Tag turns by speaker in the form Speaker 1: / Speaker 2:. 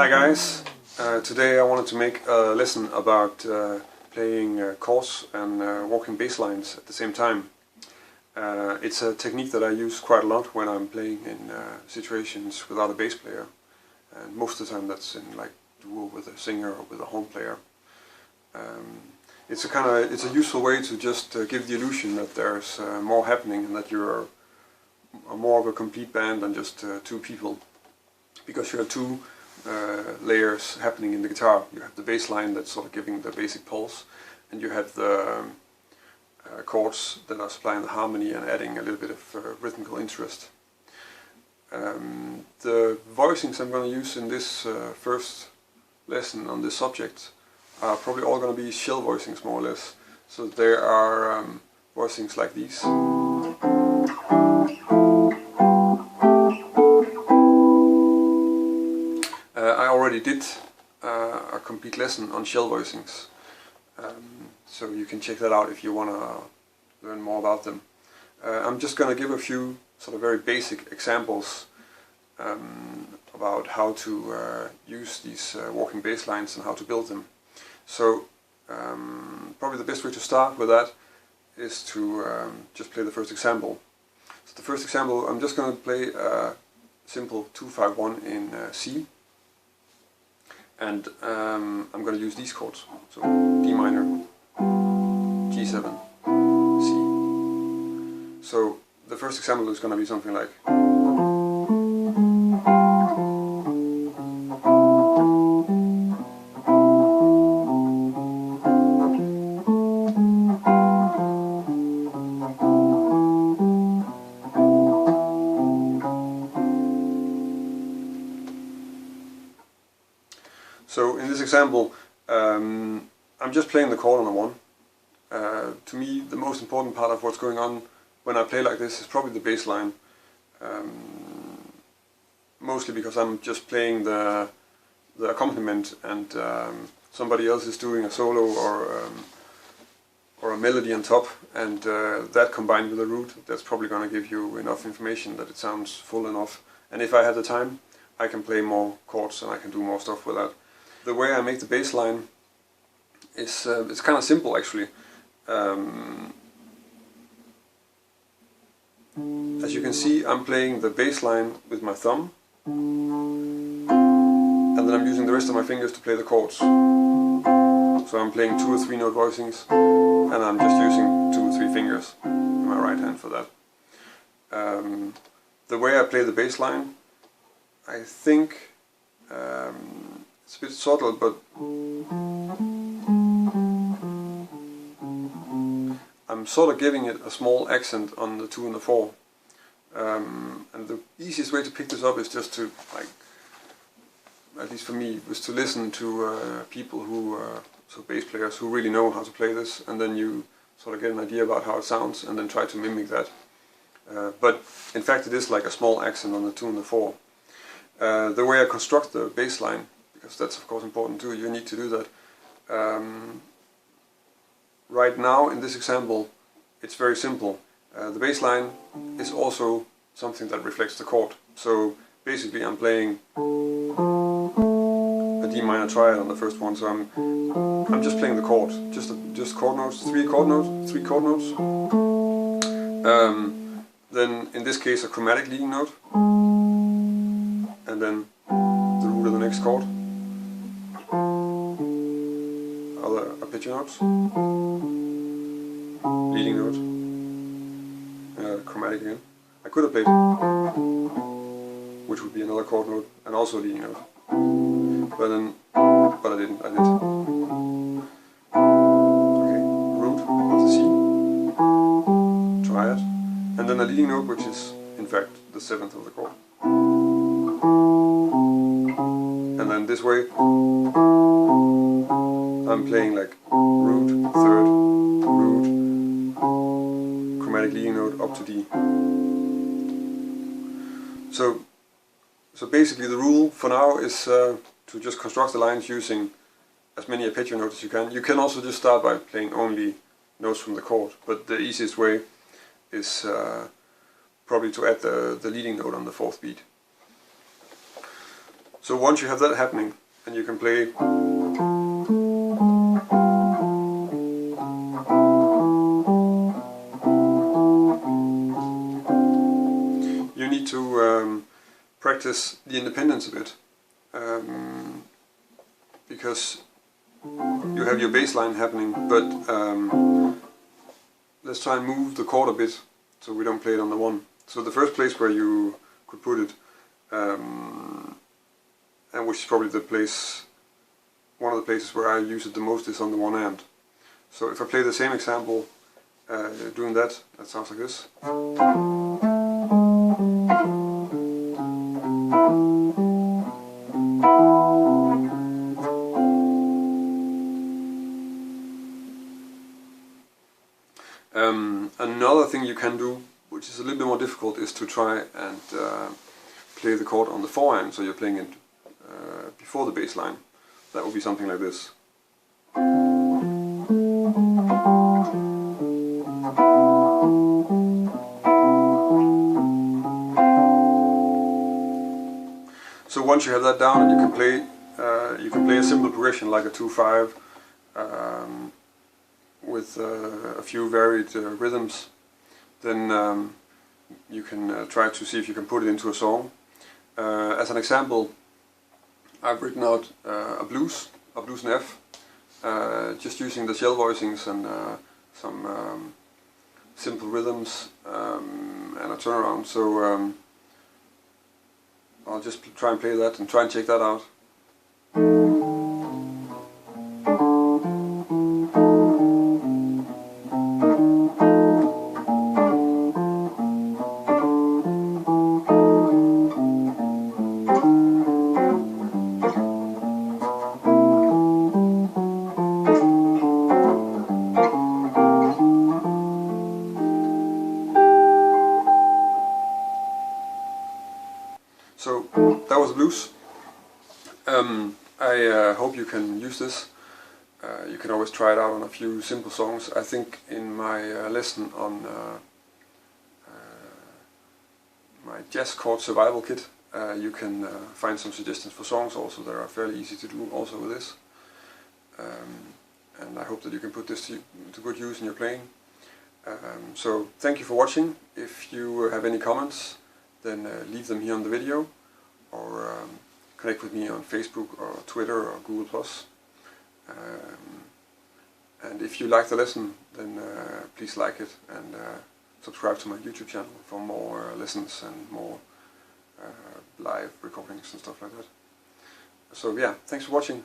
Speaker 1: Hi guys, today I wanted to make a lesson about playing chords and walking bass lines at the same time. It's a technique that I use quite a lot when I'm playing in situations without a bass player, and most of the time that's in like duo with a singer or with a horn player. It's a useful way to just give the illusion that there's more happening and that you're more of a complete band than just two people, because you have two layers happening in the guitar. You have the bass line that's sort of giving the basic pulse, and you have the chords that are supplying the harmony and adding a little bit of rhythmical interest. The voicings I'm going to use in this first lesson on this subject are probably all going to be shell voicings, more or less. So there are voicings like these. I already did a complete lesson on shell voicings, so you can check that out if you want to learn more about them. I'm just going to give a few sort of very basic examples about how to use these walking bass lines and how to build them. So probably the best way to start with that is to just play the first example. So the first example, I'm just going to play a simple 2-5-1 in C. And I'm going to use these chords, so D minor, G7, C. So the first example is going to be something like. So in this example, I'm just playing the chord on a 1. To me, the most important part of what's going on when I play like this is probably the bass line. Mostly because I'm just playing the accompaniment, and somebody else is doing a solo or a melody on top, and that combined with a root, that's probably going to give you enough information that it sounds full enough. And if I have the time, I can play more chords and I can do more stuff with that. The way I make the bass line is it's kind of simple actually. As you can see, I'm playing the bass line with my thumb, and then I'm using the rest of my fingers to play the chords. So I'm playing 2 or 3 note voicings, and I'm just using 2 or 3 fingers in my right hand for that. The way I play the bass line, I think it's a bit subtle, but I'm sort of giving it a small accent on the 2 and the 4. And the easiest way to pick this up is just to, like, at least for me, was to listen to people who, so bass players who really know how to play this, and then you sort of get an idea about how it sounds and then try to mimic that. But in fact it is like a small accent on the 2 and the 4. The way I construct the bass line, because that's of course important too, you need to do that. Right now in this example it's very simple. The bass line is also something that reflects the chord. So basically I'm playing a D minor triad on the first one, so I'm just playing the chord, just chord notes, 3 chord notes. Then in this case a chromatic leading note, and then the root of the next chord, other arpeggio notes, leading note, chromatic again. I could have played, which would be another chord note and also a leading note, but I didn't. Okay, root of the C, triad, and then a leading note, which is in fact the 7th of the chord. And then this way I'm playing like root, 3rd, root, chromatic leading note up to D. So basically the rule for now is to just construct the lines using as many arpeggio notes as you can. You can also just start by playing only notes from the chord, but the easiest way is probably to add the leading note on the 4th beat. So once you have that happening, and you can play you need to practice the independence a bit, because you have your bass line happening, but let's try and move the chord a bit so we don't play it on the one. So the first place where you could put it, and which is probably the place, one of the places where I use it the most, is on the one hand. So if I play the same example, doing that sounds like this. Another thing you can do, which is a little bit more difficult, is to try and play the chord on the forehand, so you're playing it before the bass line. That would be something like this. So once you have that down, and you can play a simple progression like a 2/5 with a few varied rhythms, then you can try to see if you can put it into a song. As an example, I've written out a blues in F, just using the shell voicings and some simple rhythms and a turnaround. So I'll just try and play that and try and check that out. So that was the blues. I hope you can use this. You can always try it out on a few simple songs. I think in my lesson on my jazz chord survival kit, you can find some suggestions for songs also that are fairly easy to do also with this. And I hope that you can put this to good use in your playing. So thank you for watching. If you have any comments, then leave them here on the video, or connect with me on Facebook or Twitter or Google+. And if you like the lesson, then please like it and subscribe to my YouTube channel for more lessons and more live recordings and stuff like that. So yeah, thanks for watching.